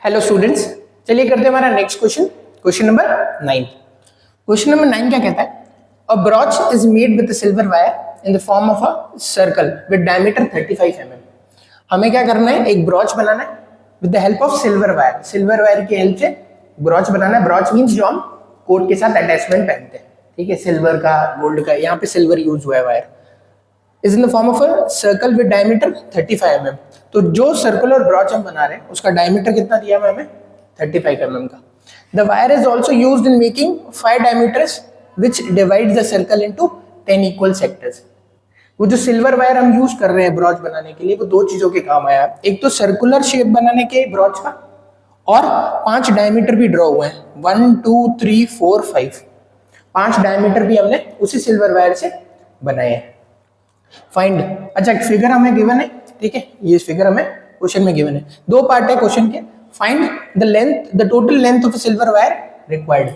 Hello students, चलिए करते हैं हमारा next question. Question number 9। Question number 9 क्या कहता है? A brooch is made with silver wire in the form of a circle with diameter 35 mm। हमें क्या करना है? एक ब्रॉच बनाना है with the help of silver wire. Silver wire की हेल्प से ब्रॉच बनाना है। ब्रॉच मींस जो हम कोट के साथ अटैचमेंट पहनते हैं, ठीक है, सिल्वर का, गोल्ड का, यहाँ पे सिल्वर यूज हुआ है wire. Is in the form of a circle with diameter 35 mm। तो जो सर्कुलर ब्रॉच हम बना रहे हैं उसका डायमीटर कितना दिया हुआ है हमें? 35 mm का। The wire is also used in making 5 diameters which divide the circle into 10 equal sectors. वो जो सिल्वर वायर हम यूज कर रहे हैं ब्रॉच बनाने के लिए, वो दो चीजों के काम आया। एक तो सर्कुलर शेप बनाने के ब्रॉच का, और 5 डायमीटर भी ड्रॉ हुए हैं, 1 2 3 4 5। 5 डायमीटर भी हमने उसी सिल्वर वायर से बनाए हैं। फाइंड, अच्छा फिगर हमें गिवन है, ठीक है, ये फिगर हमें क्वेश्चन में गिवन है। दो पार्ट है क्वेश्चन के। Find the length, the total length of silver wire required.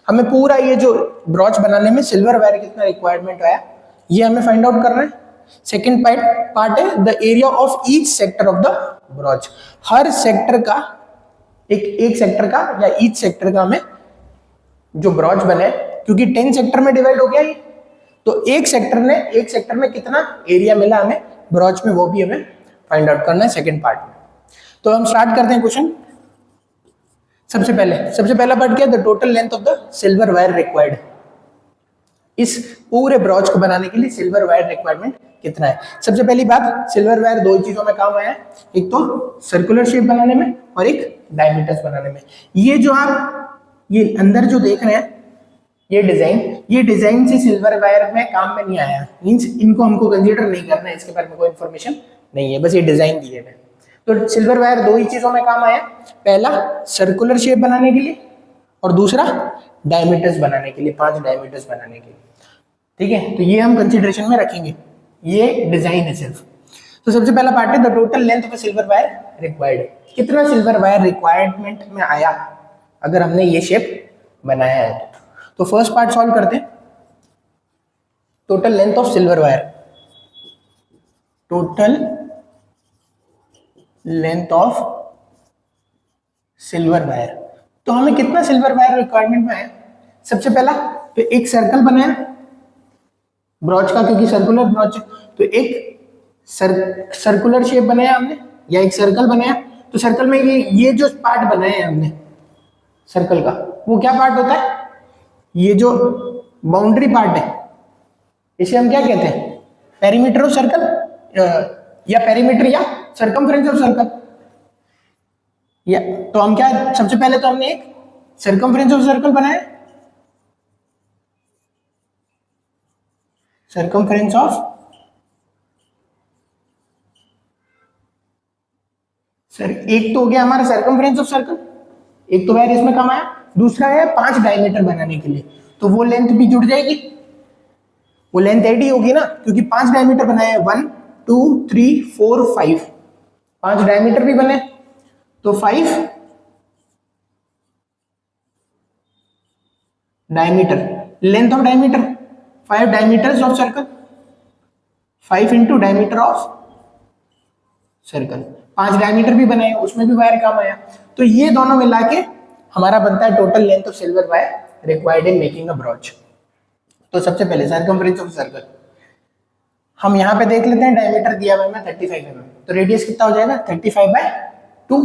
हमें पूरा ये जो ब्रॉच बनाने में सिल्वर वायर कितना रिक्वायरमेंट आया, ये हमें फाइंड आउट करना है। सेकंड पार्ट है the area of each sector of the brooch. Her sector का एक सेक्टर का या ईच सेक्टर का हमें जो ब्रॉच बने, क्योंकि 10 सेक्टर में डिवाइड हो गया ये, तो एक सेक्टर में कितना एरिया मिला हमें ब्रॉच में, वो भी हमें फाइंड आउट करना है सेकंड पार्ट में। तो हम स्टार्ट करते हैं क्वेश्चन। सबसे पहला पार्ट क्या है? The total length of the silver wire required. इस पूरे ब्रॉच को बनाने के लिए सिल्वर वायर रिक्वायरमेंट कितना है? सबसे पहली बात, सिल्वर वायर दो ही चीजों में काम आया है, एक तो सर्कुलर शेप बनाने में और एक डायमीटर्स बनाने में। ये जो आप ये अंदर जो देख रहे हैं, ये डिजाइन से सिल्वर वायर में काम में नहीं आया, मींस इनको हमको कंसीडर नहीं करना है, इसके बारे में कोई इन्फॉर्मेशन नहीं है, बस ये डिजाइन दिए हुए। तो सिल्वर वायर दो ही चीजों में काम आया, पहला सर्कुलर शेप बनाने के लिए और दूसरा डायमीटर्स बनाने के लिए, 5 डायमीटर्स बनाने के लिए, ठीक है। तो ये हम कंसीडरेशन में रखेंगे, ये डिजाइन है सिर्फ। तो सबसे पहला पार्ट है the total length of silver wire required. कितना सिल्वर वायर रिक्वायरमेंट में आया अगर हमने ये शेप बनाया है? तो फर्स्ट पार्ट सॉल्व करते हैं। Total length of silver wire, total length of silver wire. तो हमें कितना सिल्वर वायर रिक्वायरमेंट में है? सबसे पहला तो एक सर्कल बनाया ब्रॉच का, क्योंकि सर्कुलर ब्रॉच है, तो एक सर्कुलर शेप बनाया हमने या एक सर्कल बनाया। तो सर्कल में ये जो पार्ट बनाए हैं हमने सर्कल का, वो क्या पार्ट होता है? ये जो बाउंड्री पार्ट है, इसे हम क्या कहते हैं? पेरीमीटर ऑफ सर्कल, या पेरीमीटर या सर्कमफ्रेंस ऑफ सर्कल। या तो हम क्या, सबसे पहले तो हमने एक सर्कमफ्रेंस ऑफ सर्कल बनाया, सर्कमफ्रेंस ऑफ सर, एक तो हो गया हमारा सर्कमफ्रेंस ऑफ सर्कल, एक तो वायर इसमें काम आया। दूसरा है 5 डायमीटर बनाने के लिए, तो वो लेंथ भी जुड़ जाएगी, वो लेंथ एड ही होगी ना, क्योंकि 5 डायमीटर बनाए, 1 2 3 4 5, 5 डायमीटर भी बने, तो 5 diameter, length of diameter 5 diameters of circle, 5 into diameter of circle. 5 diameter भी बनाए, उसमें भी वायर काम आया। तो ये दोनों मिला के हमारा बनता है total length of silver wire required in making a brooch. तो सबसे पहले सर्कमफ्रेंस ऑफ सर्कल हम यहाँ पे देख लेते हैं, डायमीटर दिया हुआ है 35 mm, तो रेडियस कितना हो जाएगा? 35/2।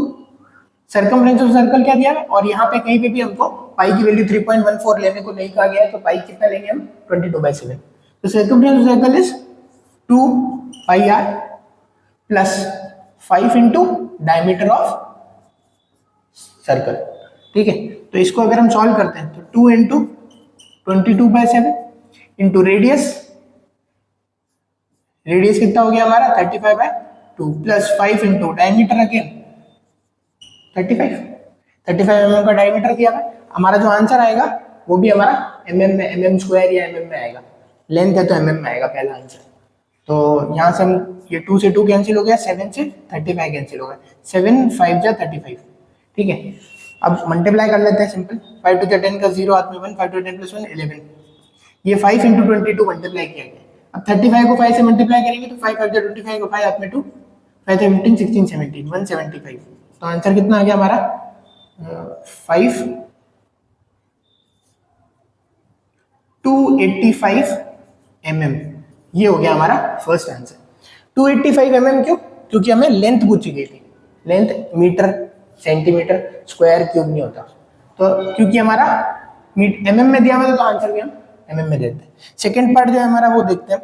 सर्कमफ्रेंस ऑफ सर्कल क्या दिया है, और यहाँ पे कहीं पे भी हमको पाई की वैल्यू 3.14 लेने को नहीं कहा गया है, तो पाई कितना लेंगे हम? 22/7। तो circumference of circle is 2πr plus 5 into diameter of circle, ठीक है। तो इसको अगर हम सॉल्व करते हैं तो 2 इंटू 22/7 इंटू रेडियस कितना हो गया हमारा? 35/2 plus 5 into diameter again 35 mm का डायमीटर दिया है। हमारा जो आंसर आएगा वो भी हमारा mm में, mm स्क्वायर या mm में आएगा। लेंथ है तो mm में आएगा पहला आंसर। तो यहाँ से हम ये 2 से 2 कैंसिल हो गया, 7 से 35 कैंसिल हो गया, 7 5 जा 35, ठीक है। अब मल्टीप्लाई कर लेते हैं सिंपल, 5 2 10 का 0 हाथ में 1, 5 2 10 + 1 11, ये 5 इंटू 22 मल्टीप्लाई किया गया। अब 35 को 5 से मल्टीप्लाई करेंगे तो 5 5 25 को 5 हाथ में 2, 5 15 16 17 175, तो आंसर कितना आ गया हमारा 5 285 mm। ये हो गया हमारा फर्स्ट आंसर। 285 mm क्यों? क्योंकि हमें लेंथ पूछी गई थी, length metre centimetre square cube नहीं होता, तो क्योंकि हमारा mm में दिया हुआ था तो आंसर भी हम mm में देते हैं। सेकेंड पार्ट जो है हमारा वो देखते हैं।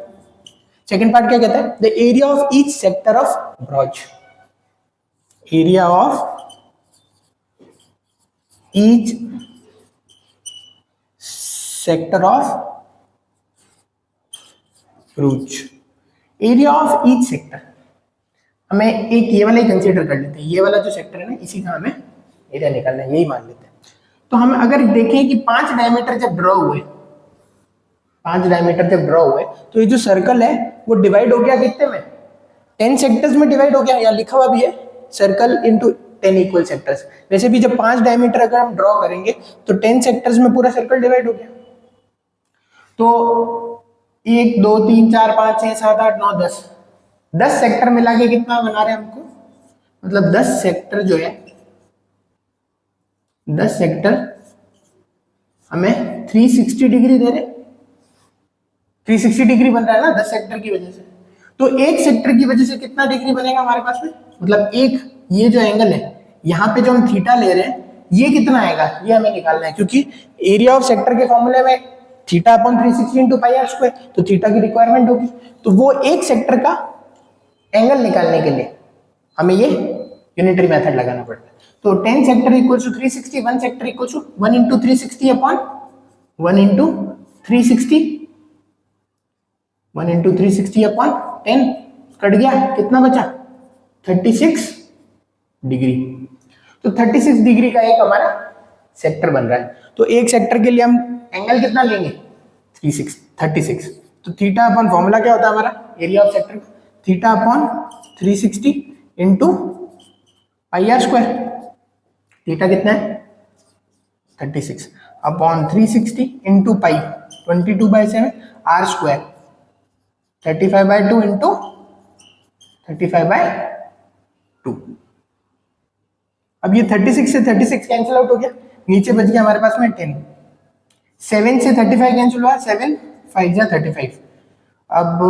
सेकेंड पार्ट क्या कहता है? The area of each sector of brooch, area of each sector of ब्रूच, area of each sector. हमें एक ये वाला ही कंसीडर कर लेते हैं, ये वाला जो सेक्टर है ना इसी का हमें एरिया निकालना है, यही मान लेते हैं। तो हम अगर देखें कि 5 डायमीटर जब ड्रॉ हुए, 5 डायमीटर जब ड्रॉ हुए, तो ये जो सर्कल है वो डिवाइड हो गया कितने में? 10 सेक्टर्स में डिवाइड हो गया। यहाँ लिखा हुआ भी है सर्कल इंटू 10 इक्वल सेक्टर्स। वैसे भी जब 5 डायमीटर अगर हम ड्रॉ करेंगे तो 10 सेक्टर्स में पूरा सर्कल डिवाइड हो गया। तो 1 2 3 4 5 6 7 8 9 10 सेक्टर मिला के कितना बना रहे हैं हमको? मतलब 10 सेक्टर जो है, 10 सेक्टर हमें 360 डिग्री दे रहे, 360 डिग्री बन रहा है ना 10 सेक्टर की वजह से। तो एक सेक्टर की वजह से कितना डिग्री बनेगा हमारे पास में? मतलब एक ये जो एंगल है यहाँ पे जो हम थीटा ले रहे हैं ये कितना आएगा, ये हमें निकालना है, क्योंकि एरिया ऑफ सेक्टर के फॉर्मूले में theta upon 360 into pi r square, तो थीटा की रिक्वायरमेंट होगी। तो वो एक सेक्टर का एंगल निकालने के लिए हमें ये यूनिटरी मेथड लगाना पड़ता है। तो 10 sector equal to 360, 1 sector equal to 1 into 360 upon 1 into 360, 1 into 360 upon 10 cut गया, कितना बचा? 36 डिग्री। तो 36 डिग्री का एक हमारा सेक्टर बन रहा है। तो एक सेक्टर के लिए हम एंगल कितना लेंगे? 36। तो थीटा अपॉन फॉर्मूला क्या होता है हमारा area of sector? Theta upon 360 into pi r square. Theta कितना है? 36 upon 360 into pi 22/7 r square 35/2 into 35/2। अब ये 36 से 36 कैंसिल आउट हो गया, नीचे बच गया हमारे पास में 10। 7 से 35 कैंसिल हुआ, 7 5 जा 35। अब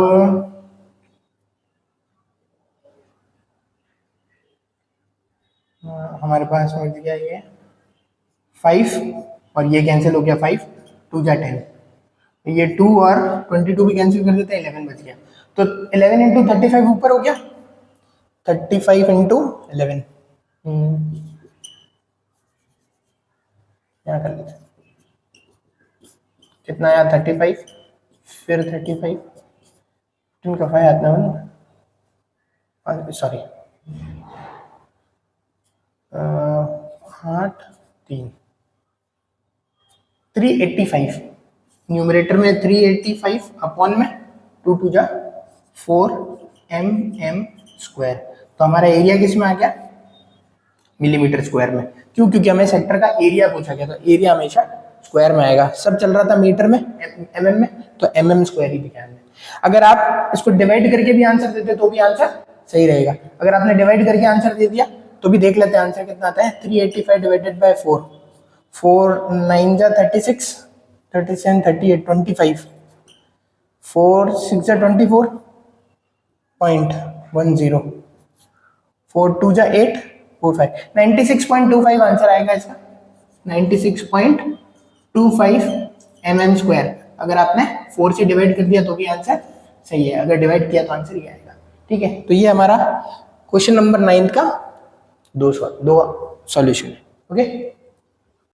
हमारे पास बच गया ये 5 और ये कैंसिल हो गया, 5 2 जा 10। ये 2 और 22 भी कैंसिल कर देते हैं, 11 बच गया। तो 11 इंटू 35 ऊपर हो गया, 35 इंटू 11 यहाँ कर लेते हैं, कितना आया? 35 फिर 35 का 5 आता है, सॉरी 8 3 385 न्यूमरेटर में 385 अपॉन में 2 2 जा 4 mm स्क्वायर। तो हमारा एरिया किस में आ गया? मिलीमीटर स्क्वायर में। क्यों? क्योंकि हमें सेक्टर का एरिया पूछा गया, तो एरिया हमेशा स्क्वायर में आएगा। सब चल रहा था मीटर में, mm में, तो mm स्क्वायर ही दिखा हमने। अगर आप इसको डिवाइड करके भी आंसर देते तो भी आंसर सही रहेगा। अगर आपने डिवाइड करके आंसर दे दिया तो भी देख लेते हैं आंसर कितना आता है। 385 डिवाइडेड बाय 4, 4 9 जा 36, 37 38 25, 4 6 जा 24.10, 4 2 जा 8 4 5, 96.25 आंसर आएगा इसका, 96.25 mm स्क्वायर। अगर आपने 4 से डिवाइड कर दिया तो भी आंसर सही है, अगर डिवाइड किया तो आंसर ये आएगा। ठीक है, तो ये हमारा क्वेश्चन नंबर 9 का दो सॉल्यूशन है। ओके।